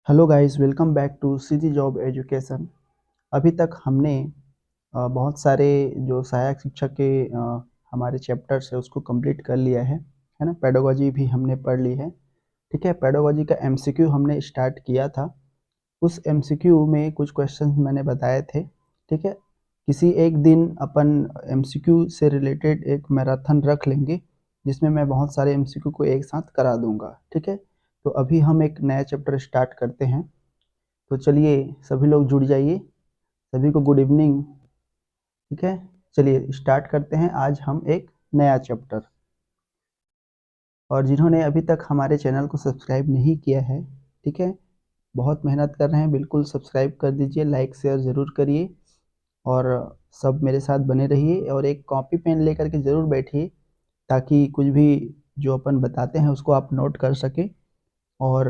Hello guys, welcome back to CG job education. अभी तक हमने बहुत सारे जो सहायक शिक्षक के हमारे चैप्टर्स है उसको कंप्लीट कर लिया है ना। पेडागोजी भी हमने पढ़ ली है। ठीक है, पेडागोजी का एमसीक्यू हमने स्टार्ट किया था। उस एमसीक्यू में कुछ क्वेश्चन मैंने बताए थे। ठीक है, किसी एक दिन अपन एमसीक्यू से रिलेटेड एक मैराथन रख लेंगे जिसमें मैं बहुत सारे एमसीक्यू को एक साथ करा दूंगा। ठीक है, तो अभी हम एक नया चैप्टर स्टार्ट करते हैं। तो चलिए सभी लोग जुड़ जाइए। सभी को गुड इवनिंग। ठीक है, चलिए स्टार्ट करते हैं आज हम एक नया चैप्टर। और जिन्होंने अभी तक हमारे चैनल को सब्सक्राइब नहीं किया है, ठीक है, बहुत मेहनत कर रहे हैं, बिल्कुल सब्सक्राइब कर दीजिए, लाइक शेयर ज़रूर करिए और सब मेरे साथ बने रहिए और एक कॉपी पेन लेकर के ज़रूर बैठिए ताकि कुछ भी जो अपन बताते हैं उसको आप नोट कर सकें और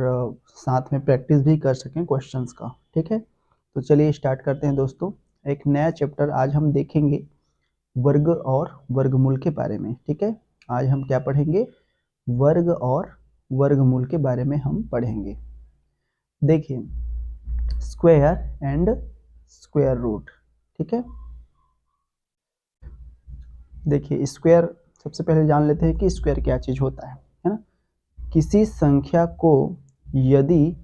साथ में प्रैक्टिस भी कर सकें क्वेश्चंस का। ठीक है, तो चलिए स्टार्ट करते हैं दोस्तों। एक नया चैप्टर आज हम देखेंगे वर्ग और वर्गमूल के बारे में। ठीक है, आज हम क्या पढ़ेंगे? वर्ग और वर्गमूल के बारे में हम पढ़ेंगे। देखिए, स्क्वायर एंड स्क्वायर रूट। ठीक है, देखिए स्क्वायर सबसे पहले जान लेते हैं कि स्क्वायर क्या चीज़ होता है ना। किसी संख्या को यदि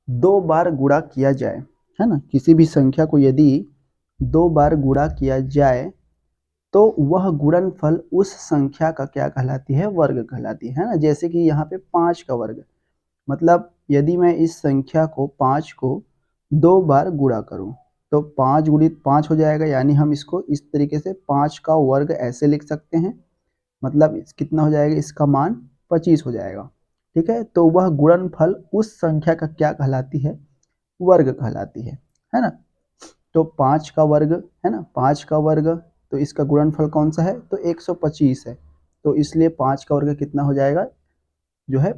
दो बार गुणा किया जाए, है ना, किसी भी संख्या को यदि दो बार गुणा किया जाए तो वह गुणनफल उस संख्या का क्या कहलाती है? वर्ग कहलाती है ना। जैसे कि यहाँ पे 5 का वर्ग, मतलब यदि मैं इस संख्या को 5 को दो बार गुणा करूँ तो 5 गुणित 5 हो जाएगा, यानी हम इसको इस तरीके से 5 का वर्ग ऐसे लिख सकते हैं। मतलब कितना हो जाएगा? इसका मान 25 हो जाएगा। ठीक है, तो वह गुणनफल उस संख्या का क्या कहलाती है? वर्ग कहलाती है ना। तो 5 का वर्ग है ना, 5 का वर्ग, तो इसका गुणनफल कौन सा है? तो 125 है। तो इसलिए 5 का वर्ग कितना हो जाएगा? जो है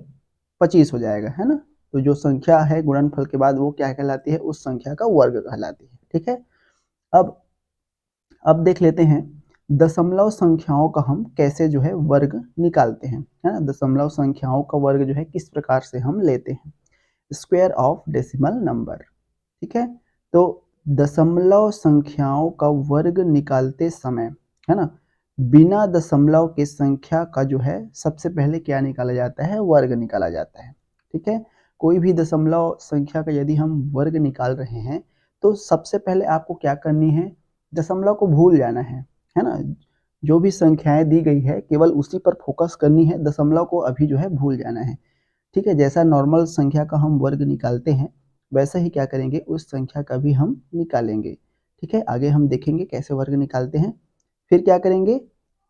25 हो जाएगा, है ना। तो जो संख्या है गुणनफल के बाद वो क्या कहलाती है? उस संख्या का वर्ग कहलाती है। ठीक है, अब देख लेते हैं दशमलव संख्याओं का हम कैसे जो है वर्ग निकालते हैं, है ना। दशमलव संख्याओं का वर्ग जो है किस प्रकार से हम लेते हैं? Square of decimal number. ठीक है, तो दशमलव संख्याओं का वर्ग निकालते समय, है ना, बिना दशमलव के संख्या का जो है सबसे पहले क्या निकाला जाता है? वर्ग निकाला जाता है। ठीक है, कोई भी दशमलव संख्या का यदि हम वर्ग निकाल रहे हैं तो सबसे पहले आपको क्या करनी है? दशमलव को भूल जाना है ना। जो भी संख्याएं दी गई है केवल उसी पर फोकस करनी है, दशमलव को अभी जो है भूल जाना है। ठीक है, जैसा नॉर्मल संख्या का हम वर्ग निकालते हैं वैसे ही क्या करेंगे? उस संख्या का भी हम निकालेंगे। ठीक है, आगे हम देखेंगे कैसे वर्ग निकालते हैं। फिर क्या करेंगे?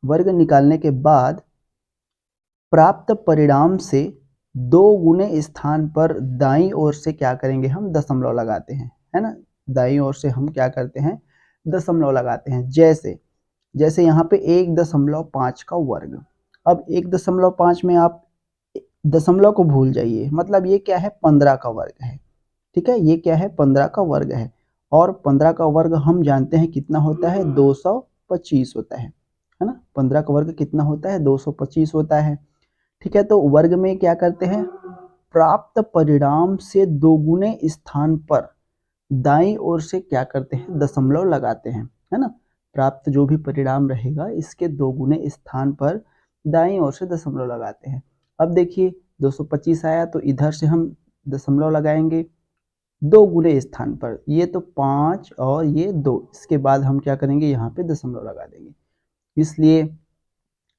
वर्ग निकालने के बाद प्राप्त परिणाम से दो गुने स्थान पर दाईं ओर से क्या करेंगे? हम दशमलव लगाते हैं, है ना। दाईं ओर से हम क्या करते हैं? दशमलव लगाते हैं। जैसे जैसे यहाँ पे 1.5 का वर्ग। अब 1.5 में आप दशमलव को भूल जाइए, मतलब ये क्या है? 15 का वर्ग है। ठीक है, ये क्या है? 15 का वर्ग है। और 15 का वर्ग हम जानते हैं कितना होता है? 225 होता है ना। 15 का वर्ग कितना होता है? 225 होता है। ठीक है, तो वर्ग में क्या करते हैं? प्राप्त परिणाम से दोगुने स्थान पर दाईं ओर से क्या करते हैं? दशमलव लगाते हैं, है ना। प्राप्त जो भी परिणाम रहेगा इसके दोगुने स्थान पर दाईं ओर से दशमलव लगाते हैं। अब देखिए 225 आया तो इधर से हम दशमलव लगाएंगे दो गुने स्थान पर, ये तो 5 और ये 2, इसके बाद हम क्या करेंगे? यहाँ पे दशमलव लगा देंगे। इसलिए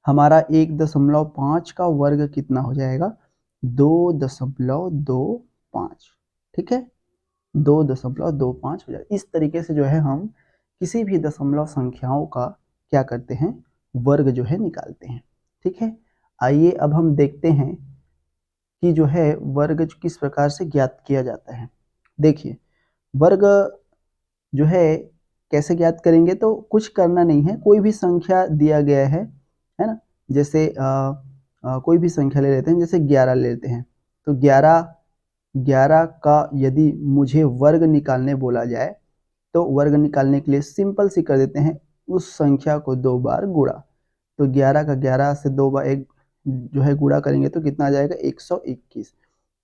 हमारा 1.5 का वर्ग कितना हो जाएगा? 2.25। ठीक है, 2.25 हो जाएगा। इस तरीके से जो है हम किसी भी दशमलव संख्याओं का क्या करते हैं? वर्ग जो है निकालते हैं। ठीक है, आइए अब हम देखते हैं कि जो है वर्ग किस प्रकार से ज्ञात किया जाता है। देखिए, वर्ग जो है कैसे ज्ञात करेंगे? तो कुछ करना नहीं है, कोई भी संख्या दिया गया है ना। जैसे कोई भी संख्या ले लेते हैं, जैसे 11 ले लेते हैं। तो 11 का यदि मुझे वर्ग निकालने बोला जाए तो वर्ग निकालने के लिए सिंपल सी कर देते हैं, उस संख्या को दो बार गुणा। तो 11 का 11 से दो बार एक जो है गुणा करेंगे तो कितना आ जाएगा? 121।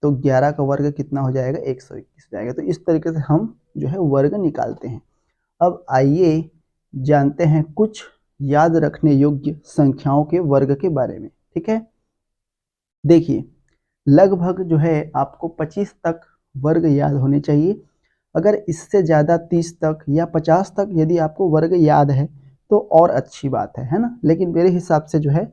तो 11 का वर्ग कितना हो जाएगा, 121 हो जाएगा। तो इस तरीके से हम जो है वर्ग निकालते हैं। अब आइए जानते हैं कुछ याद रखने योग्य संख्याओं के वर्ग के बारे में। ठीक है, देखिए लगभग जो है आपको 25 तक वर्ग याद होने चाहिए। अगर इससे ज़्यादा 30 तक या 50 तक यदि आपको वर्ग याद है तो और अच्छी बात है ना। लेकिन मेरे हिसाब से जो है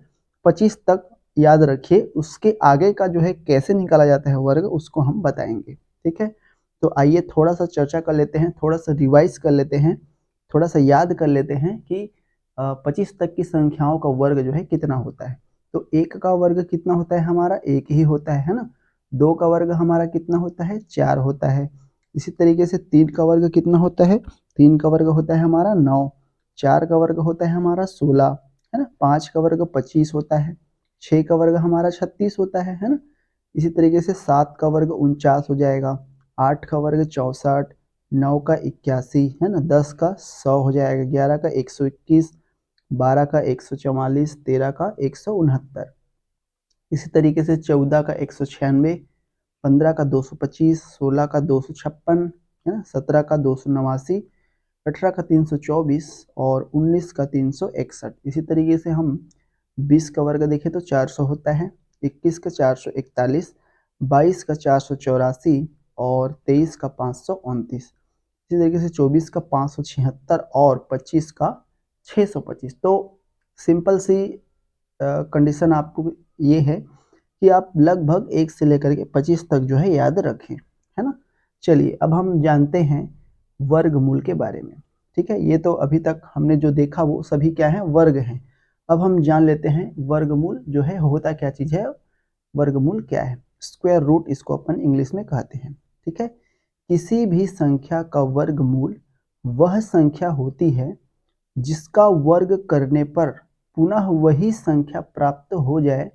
25 तक याद रखिए, उसके आगे का जो है कैसे निकाला जाता है वर्ग उसको हम बताएंगे। ठीक है, तो आइए थोड़ा सा चर्चा कर लेते हैं, थोड़ा सा रिवाइज कर लेते हैं, थोड़ा सा याद कर लेते हैं कि 25 तक की संख्याओं का वर्ग जो है कितना होता है। तो 1 का वर्ग कितना होता है हमारा, 1 ही होता है ना। 2 का वर्ग हमारा कितना होता है, 4 होता है। इसी तरीके से 3 का वर्ग कितना होता है, 3 का वर्ग होता है हमारा 9। 4 का वर्ग होता है हमारा 16, है ना। 5 का वर्ग 25 होता है। 6 का वर्ग हमारा 36 होता है ना। इसी तरीके से 7 का वर्ग 49 हो जाएगा। 8 का वर्ग 64, 9 का 81, है ना। 10 का 100 हो जाएगा। 11 का 121, 12 का 144, 13 का 169। इसी तरीके से 14 का 196, 15 का 225, 16 का 256, है ना। 17 का 289, 18 का 324 और 19 का 361। इसी तरीके से हम 20 का वर्ग देखें तो 400 होता है। 21 का 441, 22 का 484 और 23 का 529। इसी तरीके से 24 का 576 और 25 का 625। तो सिंपल सी कंडीशन आपको ये है कि आप लगभग 1 से लेकर के 25 तक जो है याद रखें, है ना। चलिए अब हम जानते हैं वर्गमूल के बारे में। ठीक है, ये तो अभी तक हमने जो देखा वो सभी क्या है, वर्ग हैं। अब हम जान लेते हैं वर्गमूल जो है होता क्या चीज़ है, वर्गमूल क्या है। स्क्वायर रूट इसको अपन इंग्लिश में कहते हैं। ठीक है, किसी भी संख्या का वर्गमूल वह संख्या होती है जिसका वर्ग करने पर पुनः वही संख्या प्राप्त हो जाए।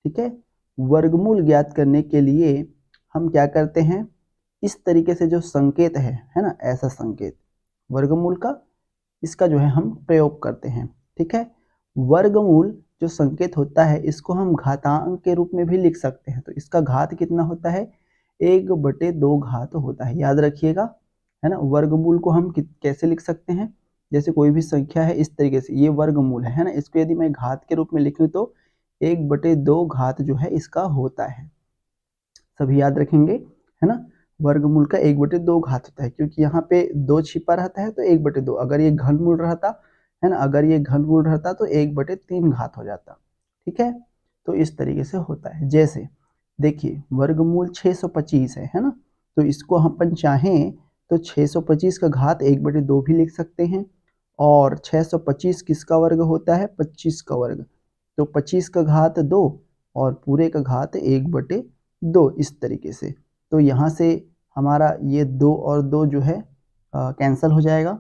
ठीक है, वर्गमूल ज्ञात करने के लिए हम क्या करते हैं, इस तरीके से जो संकेत है ना, ऐसा संकेत वर्गमूल का इसका जो है हम प्रयोग करते हैं। ठीक है, वर्गमूल जो संकेत होता है इसको हम घातांक के रूप में भी लिख सकते हैं। तो इसका घात कितना होता है, 1/2 घात होता है, याद रखिएगा, है ना। वर्गमूल को हम कैसे लिख सकते हैं, जैसे कोई भी संख्या है इस तरीके से, ये वर्गमूल है ना। इसको यदि मैं घात के रूप में लिखूं तो 1/2 घात जो है इसका होता है। सभी याद रखेंगे, है ना। वर्गमूल का 1/2 घात होता है, क्योंकि यहाँ पे 2 छिपा रहता है तो 1/2। अगर ये घनमूल रहता है ना, अगर ये घनमूल रहता तो 1/3 घात हो जाता। ठीक है, तो इस तरीके से होता है। जैसे देखिए वर्गमूल 625 है ना, तो इसको हम अपन चाहें तो 625 का घात 1/2 भी लिख सकते हैं। और 625 किसका वर्ग होता है, 25 का वर्ग। तो 25 का घात 2 और पूरे का घात 1/2, इस तरीके से। तो यहाँ से हमारा ये 2 और 2 जो है कैंसिल हो जाएगा।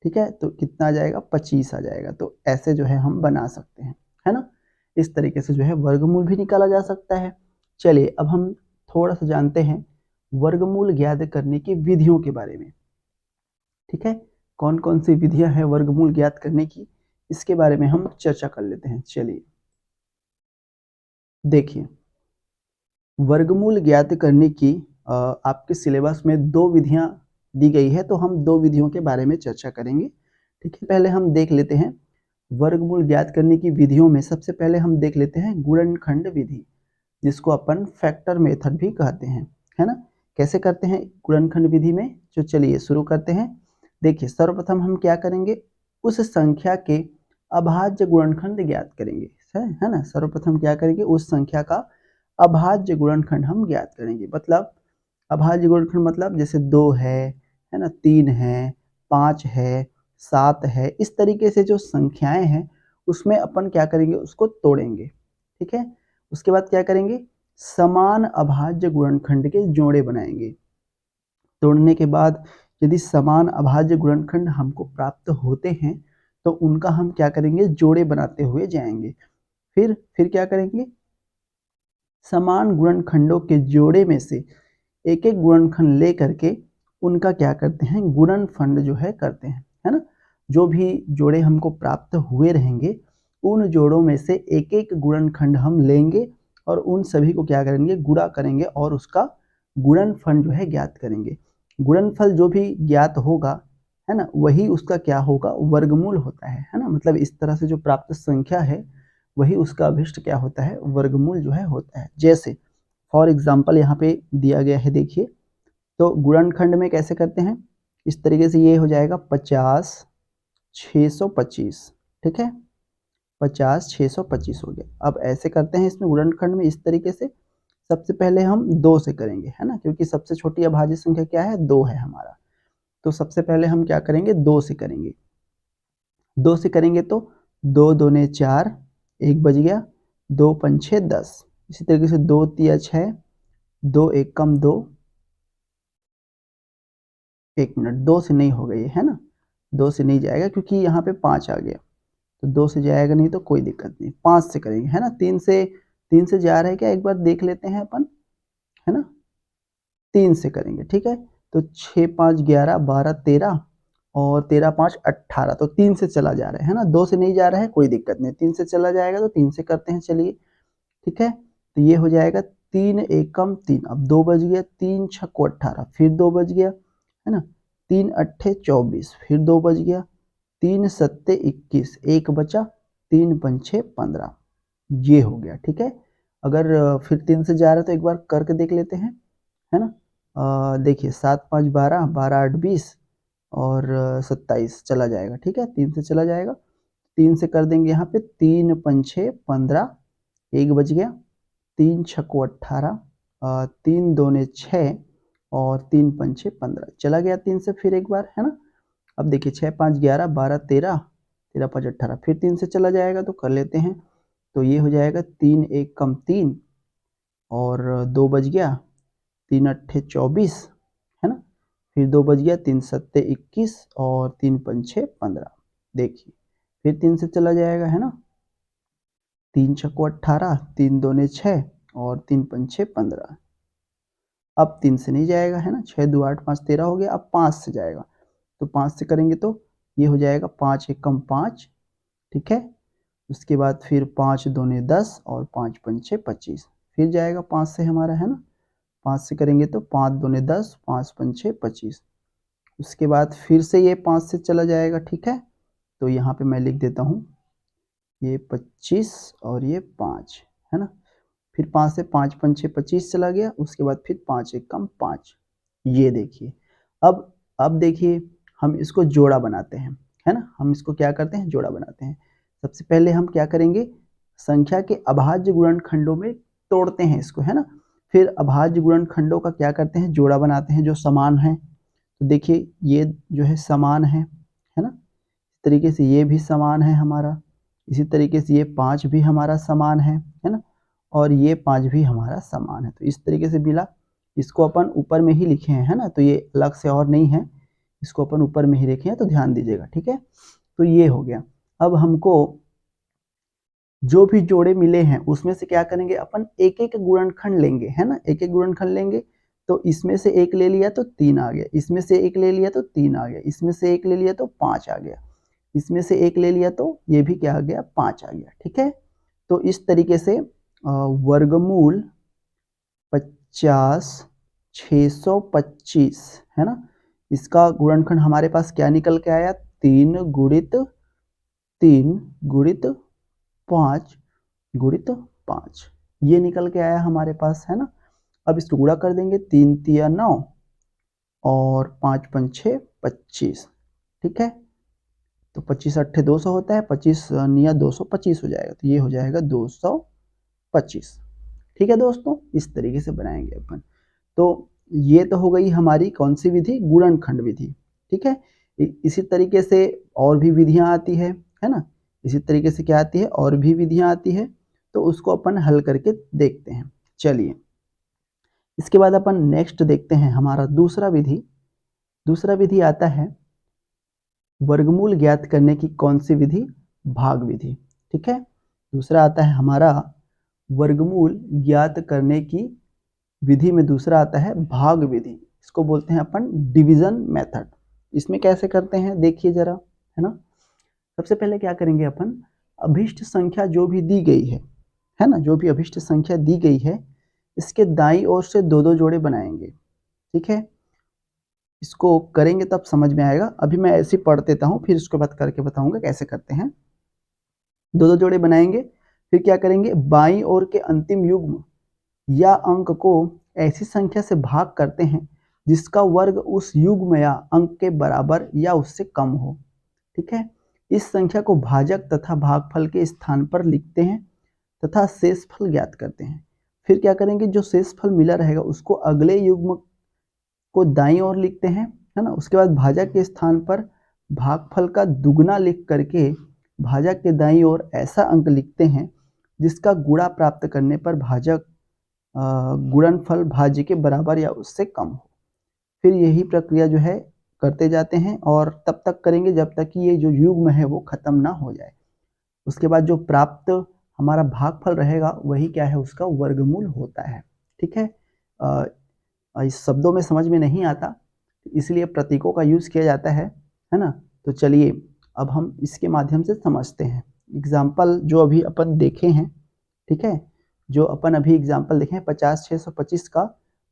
ठीक है, तो कितना आ जाएगा, 25 आ जाएगा। तो ऐसे जो है हम बना सकते हैं, है ना। इस तरीके से जो है वर्गमूल भी निकाला जा सकता है। चलिए अब हम थोड़ा सा जानते हैं वर्गमूल ज्ञात करने की विधियों के बारे में। ठीक है, कौन कौन सी विधियां हैं वर्गमूल ज्ञात करने की, इसके बारे में हम चर्चा कर लेते हैं। चलिए देखिए, वर्गमूल ज्ञात करने की आपके सिलेबस में 2 विधियां दी गई है, तो हम 2 विधियों के बारे में चर्चा करेंगे। ठीक है, पहले हम देख लेते हैं वर्गमूल ज्ञात करने की विधियों में। सबसे पहले हम देख लेते हैं गुणनखंड विधि, जिसको अपन फैक्टर मेथड भी कहते हैं, है ना। कैसे करते हैं गुणनखंड विधि में, जो चलिए शुरू करते हैं। देखिए सर्वप्रथम हम क्या करेंगे, उस संख्या के अभाज्य गुणनखंड ज्ञात करेंगे, है ना। सर्वप्रथम क्या करेंगे, उस संख्या का अभाज्य गुणनखंड हम ज्ञात करेंगे। मतलब अभाज्य गुणनखंड मतलब जैसे 2 है ना, 3 है, 5 है, 7 है, इस तरीके से जो संख्याएं हैं उसमें अपन क्या करेंगे, उसको तोड़ेंगे। ठीक है, उसके बाद क्या करेंगे, समान अभाज्य गुणनखंड के जोड़े बनाएंगे। तोड़ने के बाद यदि समान अभाज्य गुणनखंड हमको प्राप्त होते हैं तो उनका हम क्या करेंगे, जोड़े बनाते हुए जाएंगे। फिर क्या करेंगे, समान गुणनखंडों के जोड़े में से एक एक गुणनखंड ले करके उनका क्या करते हैं, गुणनफंड जो है करते हैं, है ना। जो भी जोड़े हमको प्राप्त हुए रहेंगे उन जोड़ों में से एक एक गुणनखंड हम लेंगे और उन सभी को क्या करेंगे, गुणा करेंगे और उसका गुणनफल जो है ज्ञात करेंगे। गुणनफल जो भी ज्ञात होगा, है ना, वही उसका क्या होगा, वर्गमूल होता है ना। मतलब इस तरह से जो प्राप्त संख्या है वही उसका अभिष्ट क्या होता है, वर्गमूल जो है होता है। जैसे फॉर एग्जाम्पल यहाँ पे दिया गया है, देखिए, तो गुणनखंड में कैसे करते हैं, इस तरीके से ये हो जाएगा 50 625, ठीक है, 50 625 हो गया। अब ऐसे करते हैं इसमें गुणनखंड में इस तरीके से, सबसे पहले हम 2 से करेंगे, है ना, क्योंकि सबसे छोटी अभाज्य संख्या क्या है, 2 है हमारा। तो सबसे पहले हम क्या करेंगे, 2 से करेंगे। 2 से करेंगे तो 2 दूने 4, 1 बच गया, 2 पंछे 10। इसी तरीके से 2 तिया 6, 2 एक कम 2, 1 मिनट, 2 से नहीं होगा ये, है ना, 2 से नहीं जाएगा क्योंकि यहाँ पे 5 आ गया, तो 2 से जाएगा नहीं तो कोई दिक्कत नहीं, 5 से करेंगे, है ना। 3 से जा रहा है क्या, एक बार देख लेते हैं अपन, है ना। 3 से करेंगे, ठीक है, तो 6 5 11 12 13 और 13 5 18, तो 3 से चला जा रहा है ना, 2 से नहीं जा रहा है, कोई दिक्कत नहीं, 3 से चला जाएगा तो 3 से करते हैं, चलिए, ठीक है। तो ये हो जाएगा 3 एकम 3, अब 2 बज गया, 3 छक्को 18, फिर 2 बज गया, है ना, 3 अट्ठे 24, फिर 2 बज गया, 3 सत्ते 21, 1 बचा, 3 पंछे 15, ये हो गया, ठीक है। अगर फिर 3 से जा रहा है तो एक बार करके देख लेते हैं, है ना। देखिए 7 5 12, 12 8 20 और 27 चला जाएगा, ठीक है, 3 से चला जाएगा, 3 से कर देंगे यहाँ पे, 3 पंछे 15, 1 बच गया, 3 छक्को 18, 3 दूने 6 और 3 पंछे 15, चला गया 3 से, फिर एक बार, है ना। अब देखिए 6 5 11 12 13, 13 5 18, फिर 3 से चला जाएगा तो कर लेते हैं, तो ये हो जाएगा 3 1 कम 3 और 2 बज गया, 3 अट्ठे 24, है ना, फिर 2 बज गया, 3 सत्ते 21 और 3 पंछे 15, देखिए फिर 3 से चला जाएगा, है ना, 3 छक्को 18, 3 दूने 6 और 3 पंछे 15, अब 3 से नहीं जाएगा, है ना, 6 2 8 5 13 हो गया, अब 5 से जाएगा, तो 5 से करेंगे तो ये हो जाएगा 5 1 कम 5, ठीक है। उसके बाद फिर 5 दूने 10 और 5 पंछे 25, फिर जाएगा 5 से हमारा, है ना, 5 से करेंगे तो 5 दूने 10, 5 पंछे 25, उसके बाद फिर से ये 5 से चला जाएगा, ठीक है। तो यहाँ पे मैं लिख देता हूँ ये 25 और ये 5, है ना, फिर 5 से 5 पंछे 25 चला गया, उसके बाद फिर 5 1 कम 5, ये देखिए। अब देखिए हम इसको जोड़ा बनाते हैं, है ना, हम इसको क्या करते हैं, जोड़ा बनाते हैं। सबसे पहले हम क्या करेंगे, संख्या के अभाज्य गुणनखंडों में तोड़ते हैं इसको, है ना, फिर अभाज्य गुणनखंडों का क्या करते हैं, जोड़ा बनाते हैं जो समान है। तो देखिए ये जो है समान है ना, इस तरीके से ये भी समान है हमारा, इसी तरीके से ये 5 भी हमारा समान है ना, और ये 5 भी हमारा समान है। तो इस तरीके से मिला, इसको अपन ऊपर में ही लिखे हैं, है ना, तो ये अलग से और नहीं है, इसको अपन ऊपर में ही लिखे हैं, तो ध्यान दीजिएगा, ठीक है। तो ये हो गया। अब हमको जो भी जोड़े मिले हैं उसमें से क्या करेंगे, अपन एक एक गुणनखंड लेंगे, है ना, एक एक गुणनखंड लेंगे। तो इसमें से एक ले लिया तो 3 आ गया, इसमें से एक ले लिया तो 3 आ गया, इसमें से एक ले लिया तो 5 आ गया, इसमें से एक ले लिया तो ये भी क्या आ गया, 5 आ गया, ठीक है। तो इस तरीके से वर्गमूल 50 625, है ना, इसका गुणनखंड हमारे पास क्या निकल के आया, 3 गुणित 3 गुणित 5 गुणित 5, ये निकल के आया हमारे पास, है ना। अब इसको गुणा कर देंगे, 3 तिया 9 और 5 पंछे 25, ठीक है। तो 25 अट्ठे 200 होता है, 25 निया 225 हो जाएगा, तो ये हो जाएगा 225, ठीक है दोस्तों। इस तरीके से बनाएंगे अपन। तो ये तो हो गई हमारी कौन सी विधि, गुणनखंड विधि, ठीक है। इसी तरीके से और भी विधियां आती है ना, इसी तरीके से क्या आती है, और भी विधियां आती है, तो उसको अपन हल करके देखते हैं। चलिए इसके बाद अपन नेक्स्ट देखते हैं हमारा दूसरा विधि आता है वर्गमूल ज्ञात करने की कौन सी विधि, भाग विधि, ठीक है। दूसरा आता है हमारा वर्गमूल ज्ञात करने की विधि में दूसरा आता है भाग विधि, इसको बोलते हैं अपन डिवीजन मेथड। इसमें कैसे करते हैं देखिए जरा, है ना। सबसे पहले क्या करेंगे अपन, अभिष्ट संख्या जो भी दी गई है है ना, जो भी अभिष्ट संख्या दी गई है इसके दाईं ओर से दो दो जोड़े बनाएंगे। ठीक है, इसको करेंगे तब समझ में आएगा। अभी मैं ऐसे ही पढ़ देता हूँ, फिर उसके बाद करके बताऊंगा कैसे करते हैं। दो दो जोड़े बनाएंगे, फिर क्या करेंगे, बाईं ओर के अंतिम युग्म या अंक को ऐसी संख्या से भाग करते हैं जिसका वर्ग उस युग्म या अंक के बराबर या उससे कम हो। ठीक है, इस संख्या को भाजक तथा भागफल के स्थान पर लिखते हैं तथा शेषफल ज्ञात करते हैं। फिर क्या करेंगे, जो शेषफल मिला रहेगा उसको अगले युग्म को दाईं ओर लिखते हैं, है ना। उसके बाद भाजक के स्थान पर भागफल का दुगना लिख करके भाजक के दाईं ओर ऐसा अंक लिखते हैं जिसका गुणा प्राप्त करने पर भाजक गुणनफल भाज्य के बराबर या उससे कम हो। फिर यही प्रक्रिया जो है करते जाते हैं और तब तक करेंगे जब तक कि ये जो युग्म है वो खत्म ना हो जाए। उसके बाद जो प्राप्त हमारा भागफल रहेगा वही क्या है, उसका वर्गमूल होता है। ठीक है, इस शब्दों में समझ में नहीं आता इसलिए प्रतीकों का यूज किया जाता है ना। तो चलिए अब हम इसके माध्यम से समझते हैं। एग्जाम्पल जो अभी अपन देखे हैं, ठीक है, जो अपन अभी एग्जाम्पल देखे हैं 50/625 का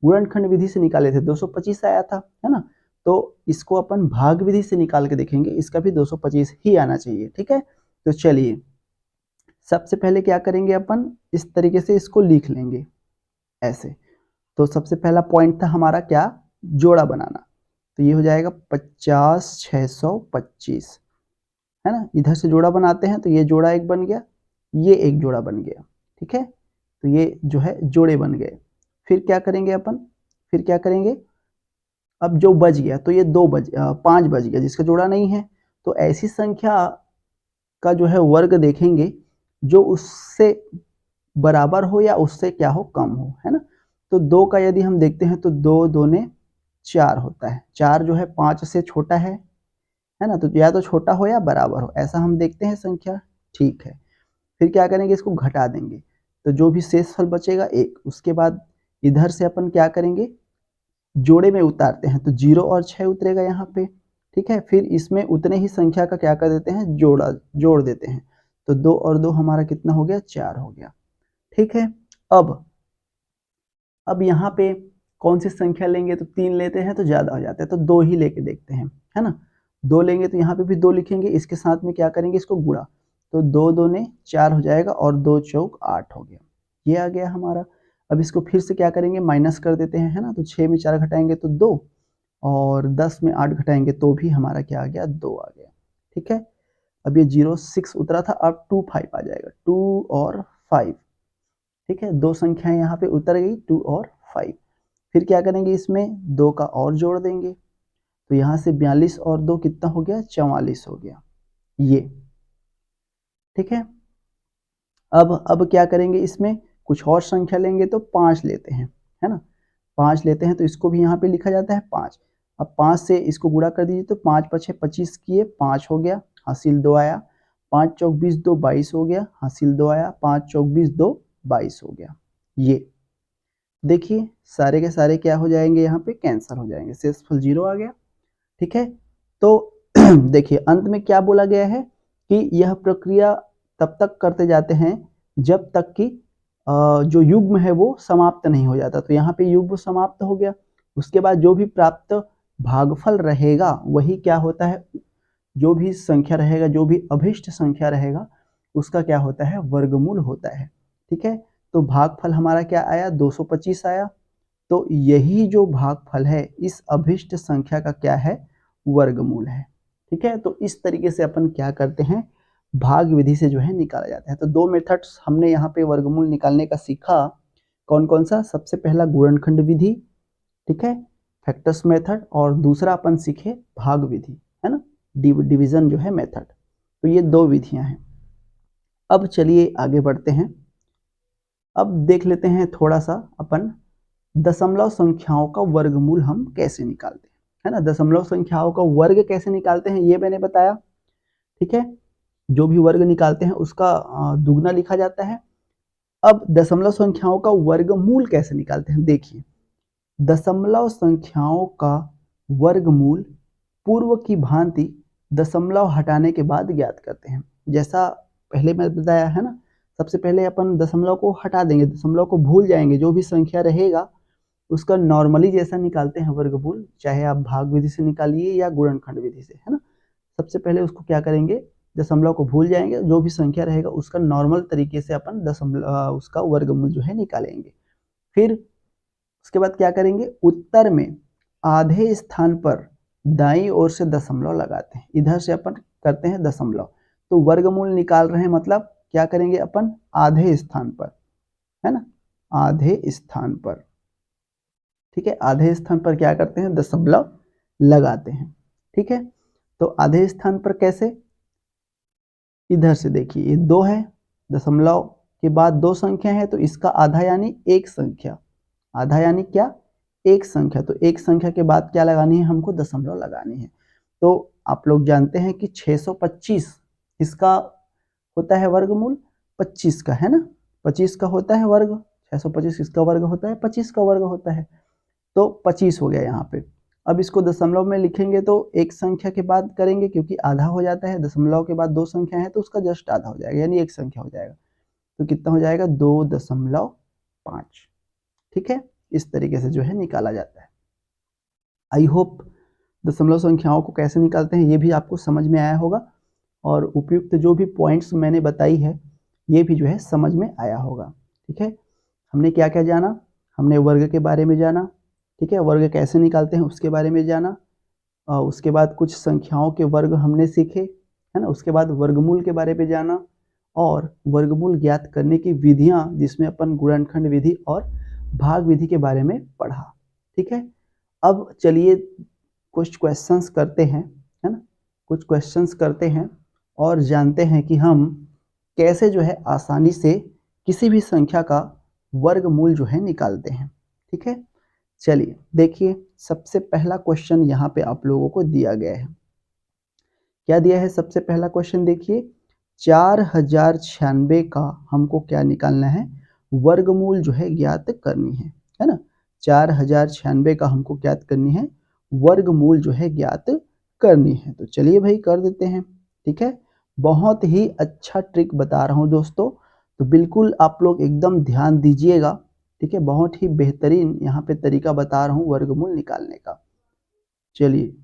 गुणनखंड विधि से निकाले थे 225 आया था, है ना। तो इसको अपन भाग विधि से निकाल के देखेंगे, इसका भी 225 ही आना चाहिए। ठीक है, तो चलिए सबसे पहले क्या करेंगे, अपन इस तरीके से इसको लिख लेंगे ऐसे। तो सबसे पहला पॉइंट था हमारा क्या, जोड़ा बनाना। तो ये हो जाएगा 50/625, है ना। इधर से जोड़ा बनाते हैं तो ये जोड़ा एक बन गया, ये एक जोड़ा बन गया। ठीक है, तो ये जो है जोड़े बन गए। फिर क्या करेंगे अपन, फिर क्या करेंगे, अब जो बच गया तो ये 5 बच गया जिसका जोड़ा नहीं है। तो ऐसी संख्या का जो है वर्ग देखेंगे जो उससे बराबर हो या उससे क्या हो, कम हो, है ना। तो 2 का यदि हम देखते हैं तो 2 दूने 4 होता है। 4 जो है 5 से छोटा है ना, तो या तो छोटा हो या बराबर हो, ऐसा हम देखते हैं संख्या। ठीक है, फिर क्या करेंगे, इसको घटा देंगे तो जो भी शेषफल बचेगा 1। उसके बाद इधर से अपन क्या करेंगे, जोड़े में उतारते हैं तो 0 और 6 उतरेगा यहाँ पे। ठीक है, फिर इसमें उतने ही संख्या का क्या कर देते हैं, जोड़ देते हैं। तो 2 और 2 हमारा कितना हो गया, 4 हो गया। ठीक है, अब यहाँ पे कौन सी संख्या लेंगे, तो 3 लेते हैं तो ज्यादा हो जाता है, तो 2 ही लेके देखते हैं, है ना। 2 लेंगे तो यहाँ पे भी 2 लिखेंगे, इसके साथ में क्या करेंगे, इसको गुणा। तो 2 दूने 4 हो जाएगा और 2 चौक 8 हो गया, ये आ गया हमारा। अब इसको फिर से क्या करेंगे, माइनस कर देते हैं, है ना। तो 6 में 4 घटाएंगे तो 2 और 10 में 8 घटाएंगे तो भी हमारा क्या आ गया, 2 आ गया। ठीक है, अब ये 0 6 उतरा था, अब 2 5 आ जाएगा, 2 और 5। ठीक है, 2 संख्याएं यहाँ पे उतर गई, 2 और 5। फिर क्या करेंगे, इसमें 2 का और जोड़ देंगे तो यहाँ से 42 और 2 कितना हो गया, 44 हो गया ये। ठीक है, अब क्या करेंगे, इसमें कुछ और संख्या लेंगे तो 5 लेते हैं, है ना। 5 लेते हैं तो इसको भी यहाँ पे लिखा जाता है 5। अब 5 से इसको गुणा कर दीजिए तो 5 5 25 किए, 5 हो गया, हासिल 2 आया। 5 चौक 20, 2 22 हो गया, हासिल 2 आया। 5 चौक 20, 2 22 हो गया। ये देखिए सारे के सारे क्या हो जाएंगे, यहाँ पे कैंसिल हो जाएंगे, शेषफल 0 आ गया। ठीक है, तो देखिए अंत में क्या बोला गया है कि यह प्रक्रिया तब तक करते जाते हैं जब तक कि जो युग्म है वो समाप्त नहीं हो जाता। तो यहाँ पे युग्म समाप्त हो गया, उसके बाद जो भी प्राप्त भागफल रहेगा वही क्या होता है, जो भी संख्या रहेगा, जो भी अभिष्ट संख्या रहेगा उसका क्या होता है, वर्गमूल होता है। ठीक है, तो भागफल हमारा क्या आया, 225 आया। तो यही जो भागफल है इस अभिष्ट संख्या का क्या है, वर्गमूल है। ठीक है, तो इस तरीके से अपन क्या करते हैं, भाग विधि से जो है निकाला जाता है। तो 2 मेथड्स हमने यहाँ पे वर्गमूल निकालने का सीखा, कौन कौन सा, सबसे पहला गुणनखंड विधि, ठीक है, फैक्टर्स मेथड, और दूसरा अपन सीखे भाग विधि, है ना, डिवीजन जो है मेथड। तो ये 2 विधियां हैं। अब चलिए आगे बढ़ते हैं। अब देख लेते हैं थोड़ा सा अपन दशमलव संख्याओं का वर्गमूल हम कैसे निकालते हैं, है ना। दशमलव संख्याओं का वर्ग कैसे निकालते हैं ये मैंने बताया। ठीक है, जो भी वर्ग निकालते हैं उसका दुगना लिखा जाता है। अब दशमलव संख्याओं का वर्गमूल कैसे निकालते हैं, देखिए दशमलव संख्याओं का वर्गमूल पूर्व की भांति दशमलव हटाने के बाद ज्ञात करते हैं। जैसा पहले मैं बताया है ना, सबसे पहले अपन दशमलव को हटा देंगे, दशमलव को भूल जाएंगे, जो भी संख्या रहेगा उसका नॉर्मली जैसा निकालते हैं वर्गमूल, चाहे आप भाग विधि से निकालिए या गुणनखंड विधि से, है ना। सबसे पहले उसको क्या करेंगे, दशमलव को भूल जाएंगे, जो भी संख्या रहेगा उसका नॉर्मल तरीके से अपन दशमलव उसका वर्गमूल जो है निकालेंगे। फिर उसके बाद क्या करेंगे, उत्तर में आधे स्थान पर दाईं ओर से दशमलव लगाते हैं, इधर से अपन करते हैं दशमलव, तो वर्गमूल निकाल रहे हैं, मतलब क्या करेंगे अपन आधे स्थान पर, है ना, आधे स्थान पर, ठीक है, आधे स्थान पर क्या करते हैं दशमलव लगाते हैं, ठीक है। तो आधे स्थान पर कैसे, इधर से देखिए ये 2 है, दशमलव के बाद 2 संख्या है, तो इसका आधा यानी एक संख्या, आधा यानी क्या, एक संख्या, तो एक संख्या के बाद क्या लगानी है, हमको दशमलव लगानी है। तो आप लोग जानते हैं कि 625 इसका होता है वर्गमूल, 25 का, है ना, 25 का होता है वर्ग, 625 इसका वर्ग होता है, 25 का वर्ग होता है, तो 25 हो गया यहाँ पे। अब इसको दशमलव में लिखेंगे तो एक संख्या के बाद करेंगे, क्योंकि आधा हो जाता है, दशमलव के बाद 2 संख्या है तो उसका जस्ट आधा हो जाएगा, यानी एक संख्या हो जाएगा, तो कितना हो जाएगा 2.5, ठीक है। इस तरीके से जो है निकाला जाता है। आई होप दशमलव संख्याओं को कैसे निकालते हैं ये भी आपको समझ में आया होगा, और उपयुक्त जो भी पॉइंट्स मैंने बताई है ये भी जो है समझ में आया होगा, ठीक है। हमने क्या क्या जाना, हमने वर्ग के बारे में जाना, ठीक है, वर्ग कैसे निकालते हैं उसके बारे में जाना, और उसके बाद कुछ संख्याओं के वर्ग हमने सीखे, है ना, उसके बाद वर्गमूल के बारे में जाना, और वर्गमूल ज्ञात करने की विधियां जिसमें अपन गुणनखंड विधि और भाग विधि के बारे में पढ़ा, ठीक है। अब चलिए कुछ क्वेश्चंस करते हैं, है ना, कुछ क्वेश्चंस करते हैं और जानते हैं कि हम कैसे जो है आसानी से किसी भी संख्या का वर्गमूल जो है निकालते हैं, ठीक है। चलिए देखिए, सबसे पहला क्वेश्चन यहाँ पे आप लोगों को दिया गया है, क्या दिया है, सबसे पहला क्वेश्चन देखिए, 4096 का हमको क्या निकालना है, वर्गमूल जो है ज्ञात करनी है ना, 4096 का हमको ज्ञात करनी है, वर्गमूल जो है ज्ञात करनी है। तो चलिए भाई कर देते हैं, ठीक है। बहुत ही अच्छा ट्रिक बता रहा हूँ दोस्तों, तो बिल्कुल आप लोग एकदम ध्यान दीजिएगा, ठीक है, बहुत ही बेहतरीन यहाँ पे तरीका बता रहा हूँ वर्गमूल निकालने का। चलिए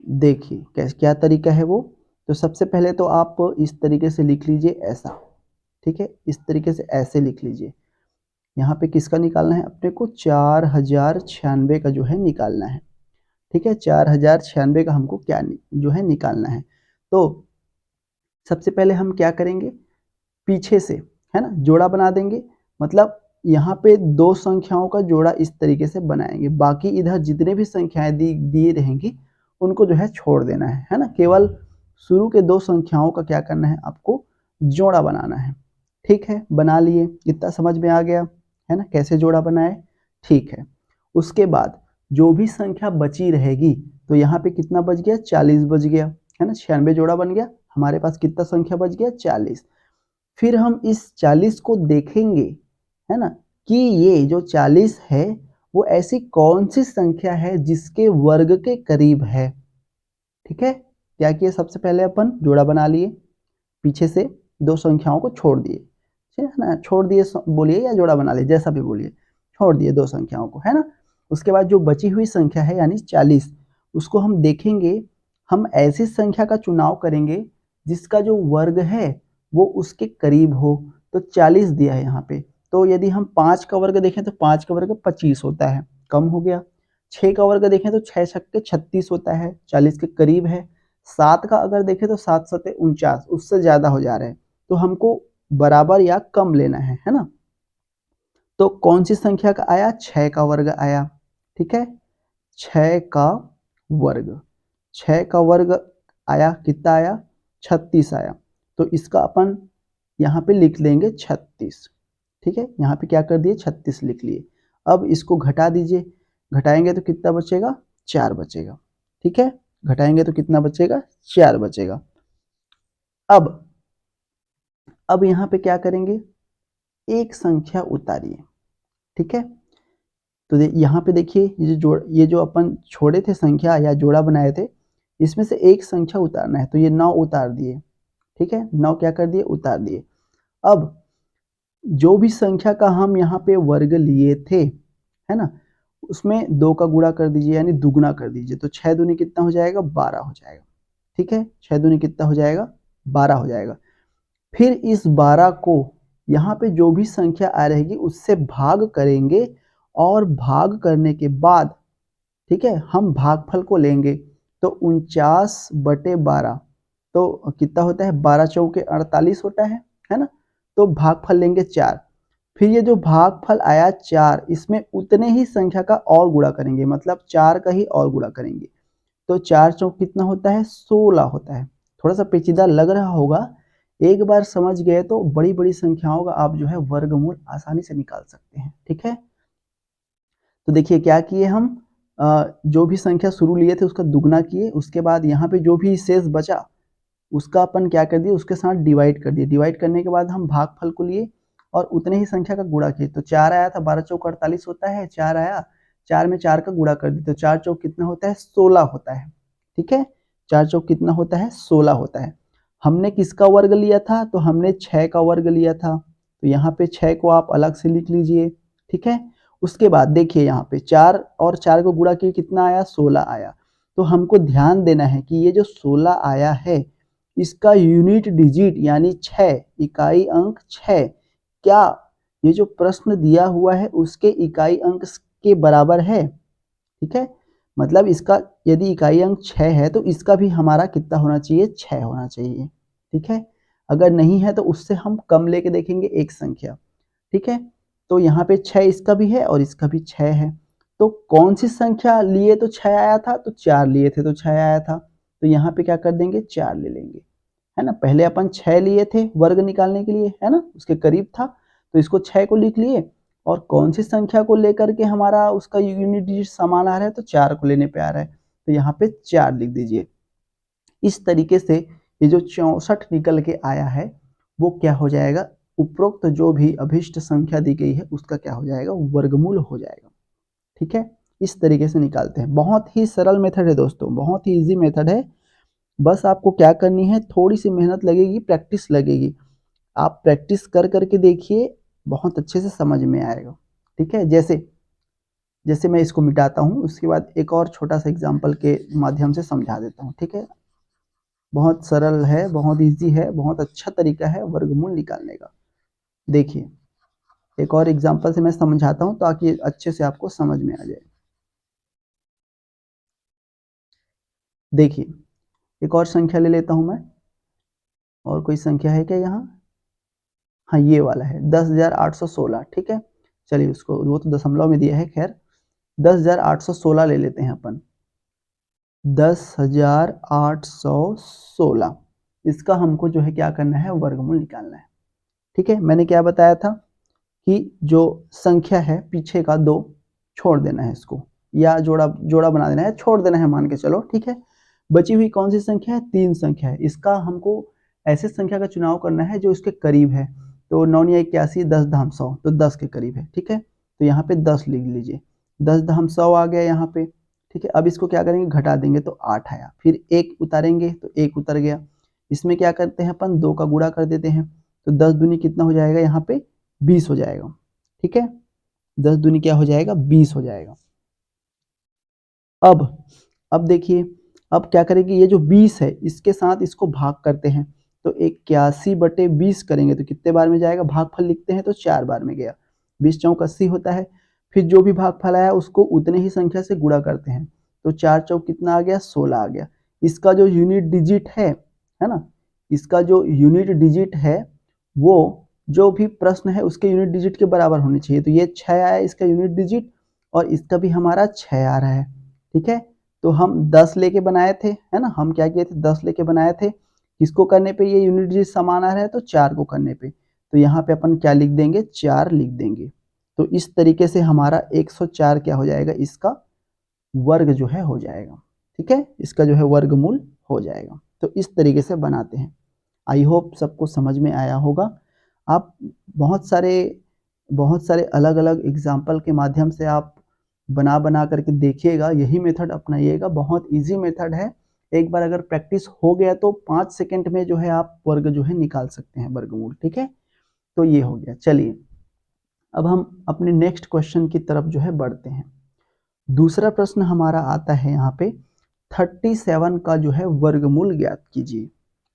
देखिए क्या तरीका है वो, तो सबसे पहले तो आप इस तरीके से लिख लीजिए ऐसा, ठीक है, इस तरीके से ऐसे लिख लीजिए, यहाँ पे किसका निकालना है अपने को, 4096 का जो है निकालना है, ठीक है, 4096 का हमको क्या जो है निकालना है। तो सबसे पहले हम क्या करेंगे, पीछे से, है ना, जोड़ा बना देंगे, मतलब यहाँ पे 2 संख्याओं का जोड़ा इस तरीके से बनाएंगे, बाकी इधर जितने भी संख्याएं दी रहेंगी उनको जो है छोड़ देना है ना, केवल शुरू के 2 संख्याओं का क्या करना है आपको, जोड़ा बनाना है, ठीक है। बना लिए, इतना समझ में आ गया, है ना, कैसे जोड़ा बनाए, ठीक है। उसके बाद जो भी संख्या बची रहेगी, तो यहाँ पे कितना बच गया, 40 बच गया, है ना, 96 जोड़ा बन गया, हमारे पास कितना संख्या बच गया, 40। फिर हम इस 40 को देखेंगे, है ना, कि ये जो 40 है वो ऐसी कौन सी संख्या है जिसके वर्ग के करीब है, ठीक है। क्या किए, सबसे पहले अपन जोड़ा बना लिए, पीछे से 2 संख्याओं को छोड़ दिए, ठीक है ना, छोड़ दिए बोलिए या जोड़ा बना लिए, जैसा भी बोलिए, छोड़ दिए 2 संख्याओं को, है ना। उसके बाद जो बची हुई संख्या है यानी 40, उसको हम देखेंगे, हम ऐसी संख्या का चुनाव करेंगे जिसका जो वर्ग है वो उसके करीब हो, तो 40 दिया है यहाँ पे, तो यदि हम 5 का वर्ग देखें तो 5 का वर्ग 25 होता है, कम हो गया। 6 का वर्ग देखें तो 6 छक्के 36 होता है, 40 के करीब है। 7 का अगर देखें तो 7 सत्ते 49, उससे ज्यादा हो जा रहे हैं, तो हमको बराबर या कम लेना है ना। तो कौन सी संख्या का आया, 6 का वर्ग आया, ठीक है, 6 का वर्ग, 6 का वर्ग आया, कितना आया, 36 आया, तो इसका अपन यहाँ पे लिख लेंगे 36, ठीक है, यहाँ पे क्या कर दिए 36 लिख लिए। अब इसको घटा दीजिए, घटाएंगे तो कितना बचेगा, 4 बचेगा, ठीक है, घटाएंगे तो कितना बचेगा, 4 बचेगा। अब यहाँ पे क्या करेंगे, एक संख्या उतारिए, ठीक है। तो यहाँ पे देखिए ये जो अपन छोड़े थे संख्या या जोड़ा बनाए थे, इसमें से एक संख्या उतारना है, तो ये 9 उतार दिए, ठीक है, 9 क्या कर दिए, उतार दिए। अब जो भी संख्या का हम यहाँ पे वर्ग लिए थे, है ना, उसमें 2 का गुणा कर दीजिए, यानी दुगुना कर दीजिए, तो 6 दूनी कितना हो जाएगा, 12 हो जाएगा। ठीक है, 6 दूनी कितना हो जाएगा, 12 हो जाएगा। फिर इस 12 को यहाँ पे जो भी संख्या आ रहेगी उससे भाग करेंगे, और भाग करने के बाद, ठीक है, हम भागफल को लेंगे, तो 49/12, तो कितना होता है, 12 चौके 48 होता है ना। तो भागफल लेंगे 4। फिर ये जो भागफल आया 4, इसमें उतने ही संख्या का और गुणा करेंगे, मतलब 4 का ही और गुणा करेंगे, तो 4 चौक कितना होता है, 16 होता है। थोड़ा सा पेचीदा लग रहा होगा, एक बार समझ गए तो बड़ी बड़ी संख्याओं का आप जो है वर्गमूल आसानी से निकाल सकते हैं। ठीक है, तो देखिए क्या किए हम, जो भी संख्या शुरू लिए थे उसका दुगना किए, उसके बाद यहाँ पे जो भी शेष बचा उसका अपन क्या कर दिए, उसके साथ डिवाइड कर दिए। डिवाइड करने के बाद हम भागफल को लिए और उतने ही संख्या का गुणा किए, तो 4 आया था, 12 चौक 48 होता है, 4 आया, 4 में 4 का गुणा कर दिए, तो 4 चौक कितना होता है, 16 होता है। ठीक है, 4 चौक कितना होता है, 16 होता है। हमने किसका वर्ग लिया था, तो हमने 6 का वर्ग लिया था, तो यहाँ पे 6 को आप अलग से लिख लीजिए। ठीक है, उसके बाद देखिए यहाँ पे 4 और 4 को गुणा किए, कितना आया, 16 आया। तो हमको ध्यान देना है कि ये जो 16 आया है इसका यूनिट डिजिट यानी 6, इकाई अंक 6, क्या ये जो प्रश्न दिया हुआ है उसके इकाई अंक के बराबर है। ठीक है, मतलब इसका यदि इकाई अंक 6 है तो इसका भी हमारा कितना होना चाहिए, 6 होना चाहिए। ठीक है, अगर नहीं है तो उससे हम कम लेके देखेंगे एक संख्या। ठीक है, तो यहाँ पे 6 इसका भी है और इसका भी 6 है, तो कौन सी संख्या लिए तो 6 आया था, तो 4 लिए थे तो 6 आया था, तो यहाँ पे क्या कर देंगे, 4 ले लेंगे, है ना। पहले अपन 6 लिए थे वर्ग निकालने के लिए, है ना, उसके करीब था, तो इसको 6 को लिख लिए, और कौन सी संख्या को लेकर के हमारा उसका यूनिट डिजिट समान आ रहा है, तो 4 को लेने पे आ रहा है, तो यहाँ पे 4 लिख दीजिए। इस तरीके से ये जो 64 निकल के आया है वो क्या हो जाएगा, उपरोक्त जो भी अभिष्ट संख्या दी गई है उसका क्या हो जाएगा, वर्गमूल हो जाएगा। ठीक है, इस तरीके से निकालते हैं। बहुत ही सरल मेथड है दोस्तों, बहुत ही इजी मेथड है। बस आपको क्या करनी है, थोड़ी सी मेहनत लगेगी, प्रैक्टिस लगेगी। आप प्रैक्टिस कर करके देखिए, बहुत अच्छे से समझ में आएगा। ठीक है, जैसे जैसे मैं इसको मिटाता हूँ उसके बाद एक और छोटा सा एग्जाम्पल के माध्यम से समझा देता हूँ। ठीक है, बहुत सरल है, बहुत इजी है, बहुत अच्छा तरीका है वर्गमूल निकालने का। देखिए एक और एग्जाम्पल से मैं समझाता हूँ ताकि अच्छे से आपको समझ में आ जाए। देखिए एक और संख्या ले लेता हूँ मैं, और कोई संख्या है क्या यहाँ, हाँ ये वाला है 10,816। ठीक है, चलिए उसको, वो तो दशमलव में दिया है, खैर 10,816 ले लेते हैं अपन। 10,816 इसका हमको जो है क्या करना है, वर्गमूल निकालना है। ठीक है, मैंने क्या बताया था कि जो संख्या है पीछे का 2 छोड़ देना है इसको, या जोड़ा जोड़ा बना देना है, छोड़ देना है मान के चलो। ठीक है, बची हुई कौन सी संख्या है, 3 संख्या है। इसका हमको ऐसे संख्या का चुनाव करना है जो इसके करीब है, तो 9 × 81 10 धाम 100, तो 10 के करीब है। ठीक है, तो यहाँ पे 10 लिख लीजिए, 10 धाम 100 आ गया यहाँ पे। ठीक है, अब इसको क्या करेंगे, घटा देंगे तो 8 आया, फिर 1 उतारेंगे तो 1 उतर गया। इसमें क्या करते हैं अपन, 2 का गुणा कर देते हैं, तो 10 दूनी कितना हो जाएगा, यहाँ पे 20 हो जाएगा। ठीक है, 10 दूनी क्या हो जाएगा, 20 हो जाएगा। अब देखिए, अब क्या करेंगे, ये जो 20 है इसके साथ इसको भाग करते हैं, तो 81/20 करेंगे तो कितने बार में जाएगा, भागफल लिखते हैं तो 4 बार में गया, 20 चौक 80 होता है। फिर जो भी भागफल आया उसको उतने ही संख्या से गुणा करते हैं, तो 4 चौक कितना आ गया, 16 आ गया। इसका जो यूनिट डिजिट है ना, इसका जो यूनिट डिजिट है वो जो भी प्रश्न है उसके यूनिट डिजिट के बराबर होनी चाहिए, तो ये 6 आया इसका यूनिट डिजिट, और इसका भी हमारा 6 आ रहा है। ठीक है, तो हम 10 लेके बनाए थे, है ना, हम क्या किए थे, 10 लेके बनाए थे। किसको करने पे ये यूनिट डिजिट समान आ रहा है, तो 4 को करने पे, तो यहाँ पे अपन क्या लिख देंगे, 4 लिख देंगे। तो इस तरीके से हमारा 104 क्या हो जाएगा, इसका वर्ग जो है हो जाएगा। ठीक है, इसका जो है वर्गमूल हो जाएगा। तो इस तरीके से बनाते हैं। आई होप सबको समझ में आया होगा। आप बहुत सारे अलग अलग एग्जाम्पल के माध्यम से आप बना करके देखिएगा, यही मेथड अपनाइएगा, बहुत इजी मेथड है, एक बार अगर प्रैक्टिस हो गया तो 5 सेकंड में जो है आप वर्ग जो है निकाल सकते हैं, वर्गमूल। ठीक है, तो ये हो गया। चलिए अब हम अपने नेक्स्ट क्वेश्चन की तरफ जो है बढ़ते हैं। दूसरा प्रश्न हमारा आता है यहाँ पे 37 का जो है वर्गमूल ज्ञात कीजिए।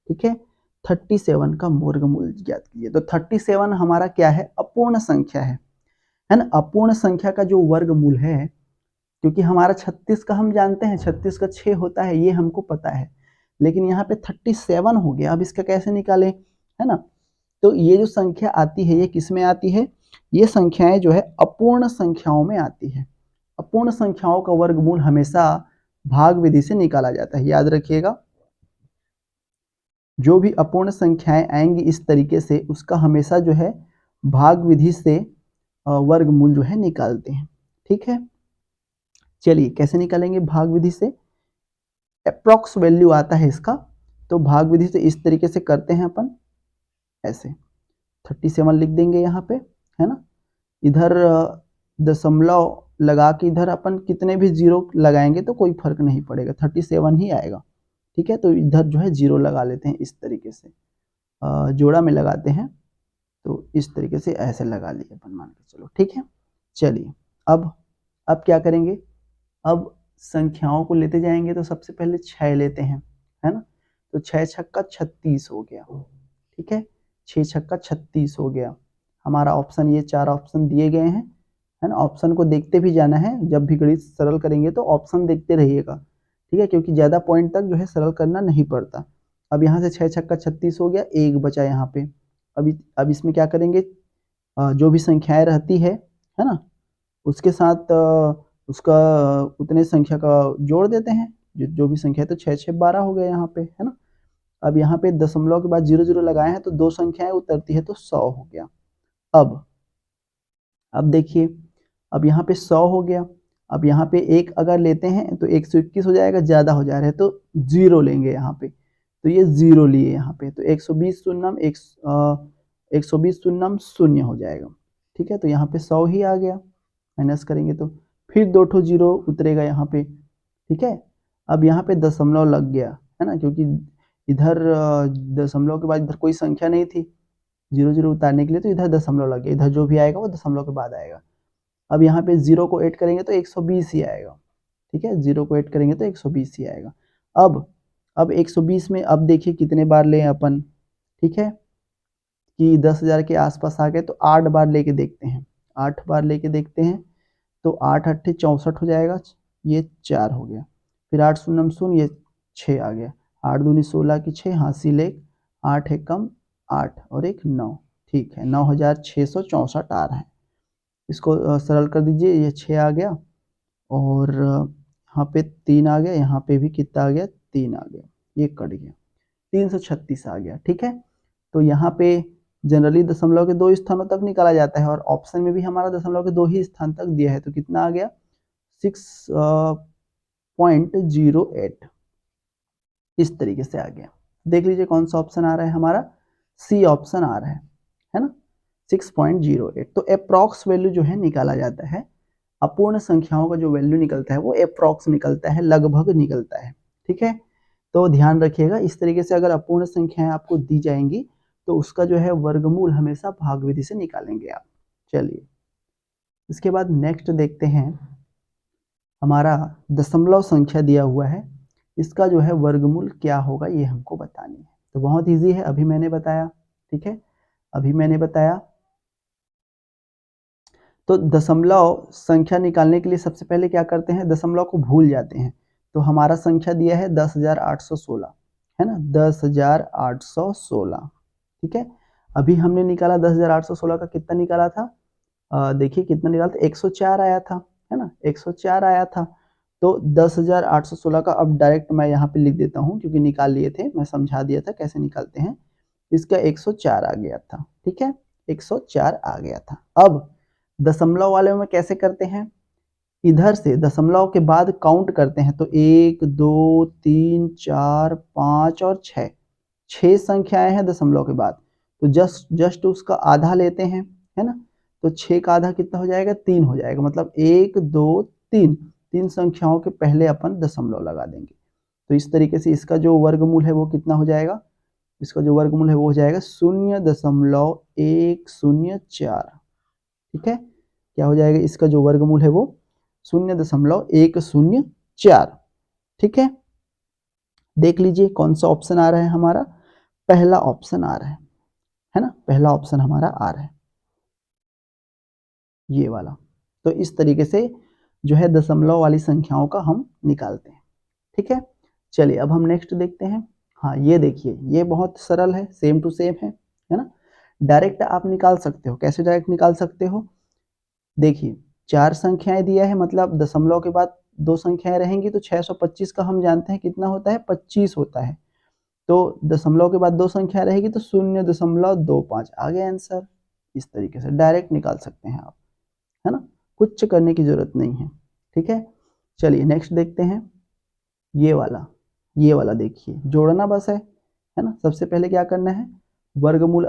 ठीक है, 37 का वर्गमूल ज्ञात कीजिए। तो 37 हमारा क्या है, अपूर्ण संख्या है ना। अपूर्ण संख्या का जो वर्गमूल है, क्योंकि हमारा 36 का हम जानते हैं 36 का 6 होता है, ये हमको पता है, लेकिन यहाँ पे 37 हो गया। अब इसका कैसे निकालें, है ना। तो ये जो संख्या आती है ये किस में आती है, ये संख्याएं जो है अपूर्ण संख्याओं में आती है। अपूर्ण संख्याओं का वर्गमूल हमेशा भाग विधि से निकाला जाता है, याद रखिएगा। जो भी अपूर्ण संख्याएं आएंगी इस तरीके से, उसका हमेशा जो है भाग विधि से वर्गमूल जो है निकालते हैं। ठीक है, चलिए कैसे निकालेंगे भाग विधि से, अप्रॉक्स वैल्यू आता है इसका, तो भाग विधि से इस तरीके से करते हैं अपन, ऐसे 37 लिख देंगे यहाँ पे, है ना। इधर दशमलव लगा के इधर अपन कितने भी जीरो लगाएंगे तो कोई फर्क नहीं पड़ेगा, 37 ही आएगा। ठीक है, तो इधर जो है जीरो लगा लेते हैं इस तरीके से, जोड़ा में लगाते हैं, तो इस तरीके से ऐसे लगा लिए अपन, मान के चलो। ठीक है, चलिए अब क्या करेंगे, अब संख्याओं को लेते जाएंगे। तो सबसे पहले 6 लेते हैं, है ना। तो 6 छक्का 36 हो गया। ठीक है, 6 छक्का 36 हो गया हमारा ऑप्शन। ये 4 ऑप्शन दिए गए हैं, है ना। ऑप्शन को देखते भी जाना है, जब भी गणित सरल करेंगे तो ऑप्शन देखते रहिएगा। ठीक है, क्योंकि ज़्यादा पॉइंट तक जो है सरल करना नहीं पड़ता। अब यहाँ से 6 छक्का 36 हो गया, 1 बचा यहाँ पे। अब इसमें क्या करेंगे, जो भी संख्याएं रहती है ना, उसके साथ उसका उतने संख्या का जोड़ देते हैं, जो भी संख्या है। तो 6 6 12 हो गया यहाँ पे, है ना। अब यहाँ पे दशमलव के बाद 0 0 लगाए हैं तो 2 संख्याएं उतरती है, तो 100 हो गया। अब देखिए, अब यहाँ पे 100 हो गया। अब यहाँ पे एक अगर लेते हैं तो 121 हो जाएगा, ज़्यादा हो जा रहा है तो 0 लेंगे यहाँ पे, तो ये 0 लिए यहाँ पे, तो 120 शून्यम 120 शून्यम 0 हो जाएगा। ठीक है, तो यहाँ पे 100 ही आ गया, माइनस करेंगे तो फिर 2 ठो 0 उतरेगा यहाँ पे। ठीक है, अब यहाँ पे दशमलव लग गया, है ना, क्योंकि इधर दशमलव के बाद इधर कोई संख्या नहीं थी 0 0 उतारने के लिए, तो इधर दशमलव लग गया। इधर जो भी आएगा वो दशमलव के बाद आएगा। अब यहाँ पे 0 को ऐड करेंगे तो 120 ही आएगा। ठीक है, 0 को ऐड करेंगे तो 120 ही आएगा। अब 120 में अब देखिए कितने बार लें अपन। ठीक है, कि 10,000 के आसपास आ गए, तो 8 बार लेके देखते हैं, 8 बार लेके देखते हैं। तो 8 8 64 हो जाएगा, ये 4 हो गया। फिर 8 शून्यम 0, ये 6 आ गया। 8 दूनी 16 की 6, हासिल 1, 8 है कम 8 और 1 9। ठीक है, 9664 आ रहा है। इसको सरल कर दीजिए, ये 6 आ गया और यहाँ पे 3 आ गया, यहाँ पे भी कितना आ गया, 3 आ गया, ये कट गया, 336 आ गया। ठीक है, तो यहाँ पे जनरली दशमलव के 2 स्थानों तक निकाला जाता है, और ऑप्शन में भी हमारा दशमलव के 2 ही स्थान तक दिया है, तो कितना आ गया 6.08, इस तरीके से आ गया। देख लीजिए कौन सा ऑप्शन आ रहा है हमारा, सी ऑप्शन आ रहा है ना, 6.08। तो अप्रॉक्स वैल्यू जो है निकाला जाता है, अपूर्ण संख्याओं का जो वैल्यू निकलता है वो अप्रॉक्स निकलता है, लगभग निकलता है। ठीक है, तो ध्यान रखिएगा, इस तरीके से अगर अपूर्ण संख्याएं आपको दी जाएंगी तो उसका जो है वर्गमूल हमेशा भाग विधि से निकालेंगे आप। चलिए इसके बाद नेक्स्ट देखते हैं, हमारा दशमलव संख्या दिया हुआ है, इसका जो है वर्गमूल क्या होगा ये हमको बतानी है। तो बहुत इजी है, अभी मैंने बताया। ठीक है, अभी मैंने बताया। तो दशमलव संख्या निकालने के लिए सबसे पहले क्या करते हैं, दशमलव को भूल जाते हैं। तो हमारा संख्या दिया है 10,816, है ना, 10,816। ठीक है, अभी हमने निकाला 10,816 का कितना निकाला था, देखिए कितना निकाला था, 104 आया था, है ना, 104 आया था। तो 10,816 का अब डायरेक्ट मैं यहाँ पे लिख देता हूँ, क्योंकि निकाल लिए थे, मैं समझा दिया था कैसे निकालते हैं। इसका 104 आ गया था। ठीक है, 104 आ गया था। अब दशमलव वाले में कैसे करते हैं, इधर से दशमलव के बाद काउंट करते हैं, तो 1 2 3 4 5 और 6 संख्याएं हैं दशमलव के बाद, तो जस्ट उसका आधा लेते हैं, है ना। तो 6 का आधा कितना हो जाएगा, 3 हो जाएगा, मतलब 1 2 3 संख्याओं के पहले अपन दशमलव लगा देंगे। तो इस तरीके से इसका जो वर्गमूल है वो कितना हो जाएगा, इसका जो वर्गमूल है वो हो जाएगा 0.104। ठीक है, क्या हो जाएगा, इसका जो वर्गमूल है वो 0.104। ठीक है, देख लीजिए कौन सा ऑप्शन आ रहा है हमारा, पहला ऑप्शन आ रहा है ना, पहला ऑप्शन हमारा आ रहा है ये वाला। तो इस तरीके से जो है दशमलव वाली संख्याओं का हम निकालते हैं। ठीक है, चलिए अब हम नेक्स्ट देखते हैं। हाँ ये देखिए, ये बहुत सरल है, सेम टू सेम है ना। डायरेक्ट आप निकाल सकते हो, कैसे डायरेक्ट निकाल सकते हो, देखिए 4 संख्याएं दिया है, मतलब दशमलव के बाद 2 संख्याएं रहेंगी, तो 625 का हम जानते हैं कितना होता है, 25 होता है। तो दशमलव के बाद 2 संख्या रहेगी तो 0.25 आ गया आंसर। इस तरीके से डायरेक्ट निकाल सकते हैं आप, है ना, कुछ करने की जरूरत नहीं है। ठीक है, चलिए नेक्स्ट देखते हैं। ये वाला देखिए, जोड़ना बस है ना। सबसे पहले क्या करना है, वर्गमूल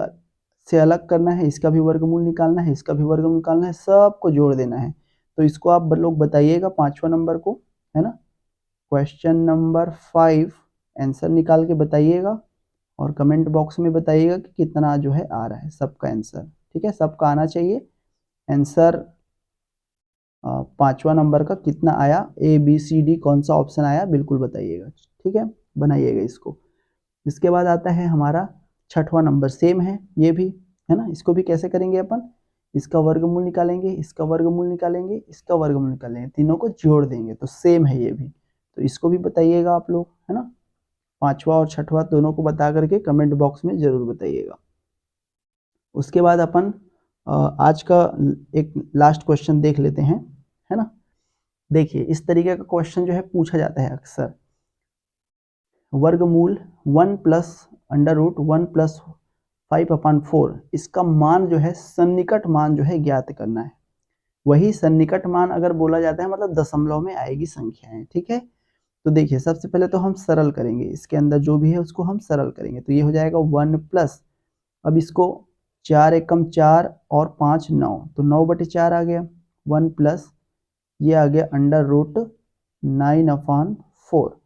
से अलग करना है, इसका भी वर्गमूल निकालना है, इसका भी वर्गमूल निकालना है, सबको जोड़ देना है। तो इसको आप लोग बताइएगा 5वां नंबर को, है ना, क्वेश्चन नंबर 5 आंसर निकाल के बताइएगा और कमेंट बॉक्स में बताइएगा कि कितना जो है आ रहा है सबका आंसर। ठीक है, सबका आना चाहिए आंसर। 5वां नंबर का कितना आया, ABCD कौन सा ऑप्शन आया, बिल्कुल बताइएगा। ठीक है, बनाइएगा इसको। इसके बाद आता है हमारा 6वां नंबर, सेम है ये भी, है ना। इसको भी कैसे करेंगे अपन, इसका वर्गमूल निकालेंगे, इसका वर्गमूल निकालेंगे, इसका वर्गमूल निकालेंगे, तीनों को जोड़ देंगे, तो सेम है ये भी। तो इसको भी बताइएगा आप लोग, है ना, 5वां और 6वां दोनों को बता करके कमेंट बॉक्स में जरूर बताइएगा। उसके बाद अपन आज का एक लास्ट क्वेश्चन देख लेते हैं, है ना। देखिए इस तरीके का क्वेश्चन जो है पूछा जाता है अक्सर, वर्गमूल 1 प्लस अंडर रूट 1 प्लस 5/4, इसका मान जो है सन्निकट मान जो है ज्ञात करना है। वही सन्निकट मान अगर बोला जाता है मतलब दशमलव में आएगी संख्याएं। ठीक है, तो देखिए सबसे पहले तो हम सरल करेंगे, इसके अंदर जो भी है उसको हम सरल करेंगे, तो ये हो जाएगा 1 प्लस, अब इसको 4 एकम 4 और 5 9, तो 9/4 आ गया, 1 प्लस ये आ गया अंडर रूट 9/4।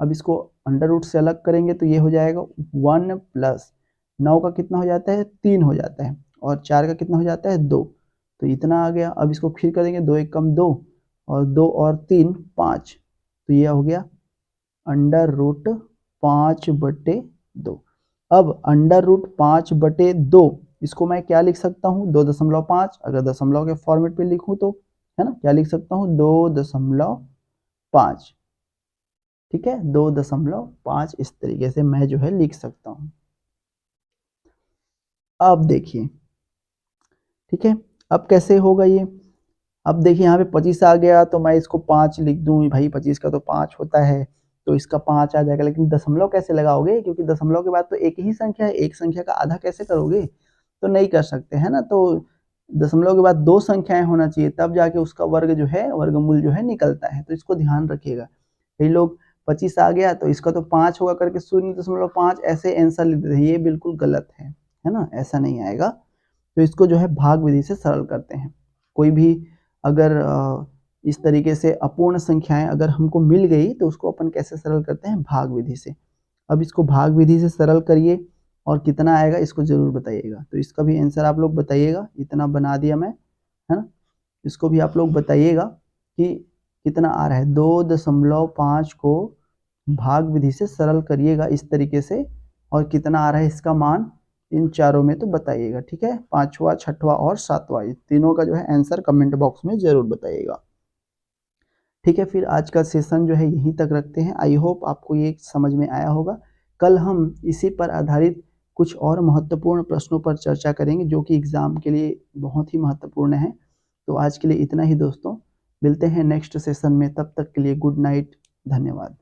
अब इसको अंडर रूट से अलग करेंगे तो ये हो जाएगा 1 प्लस 9 का कितना हो जाता है, 3 हो जाता है, और 4 का कितना हो जाता है, 2, तो इतना आ गया। अब इसको फिर करेंगे 2 एकम 2 और 2 और 3 5, तो ये हो गया अंडर रूट 5/2। अब अंडर रूट 5/2 इसको मैं क्या लिख सकता हूँ, 2.5, अगर दशमलव के फॉर्मेट पे लिखूँ तो, है ना, क्या लिख सकता हूँ, 2.5। ठीक है, 2.5 इस तरीके से मैं जो है लिख सकता हूँ। अब देखिए, ठीक है, अब कैसे होगा ये, अब देखिए यहाँ पे 25 आ गया तो मैं इसको 5 लिख दूँ, भाई 25 का तो 5 होता है तो इसका 5 आ जाएगा, लेकिन दशमलव कैसे लगाओगे, क्योंकि दशमलव के बाद तो एक ही संख्या है, एक संख्या का आधा कैसे करोगे, तो नहीं कर सकते, है ना। तो दशमलव के बाद 2 संख्याएं होना चाहिए, तब जाके उसका वर्ग जो है, वर्गमूल जो है निकलता है, तो इसको ध्यान रखिएगा। कई लोग 25 आ गया तो इसका तो 5 होगा करके 0.5 ऐसे आंसर लिख देते हैं, ये बिल्कुल गलत है ना, ऐसा नहीं आएगा। तो इसको जो है भाग विधि से सरल करते हैं। कोई भी अगर इस तरीके से अपूर्ण संख्याएं अगर हमको मिल गई तो उसको अपन कैसे सरल करते हैं, भाग विधि से। अब इसको भाग विधि से सरल करिए और कितना आएगा इसको जरूर बताइएगा। तो इसका भी आंसर आप लोग बताइएगा, इतना बना दिया मैं, है ना। इसको भी आप लोग बताइएगा कि कितना आ रहा है, 2.5 को भाग विधि से सरल करिएगा इस तरीके से, और कितना आ रहा है इसका मान, इन चारों में तो बताइएगा। ठीक है, 5वां 6वां और 7वां, ये तीनों का जो है आंसर कमेंट बॉक्स में जरूर बताइएगा। ठीक है, फिर आज का सेशन जो है यहीं तक रखते हैं। आई होप आपको ये समझ में आया होगा। कल हम इसी पर आधारित कुछ और महत्वपूर्ण प्रश्नों पर चर्चा करेंगे जो कि एग्जाम के लिए बहुत ही महत्वपूर्ण है। तो आज के लिए इतना ही दोस्तों, मिलते हैं नेक्स्ट सेशन में, तब तक के लिए गुड नाइट, धन्यवाद।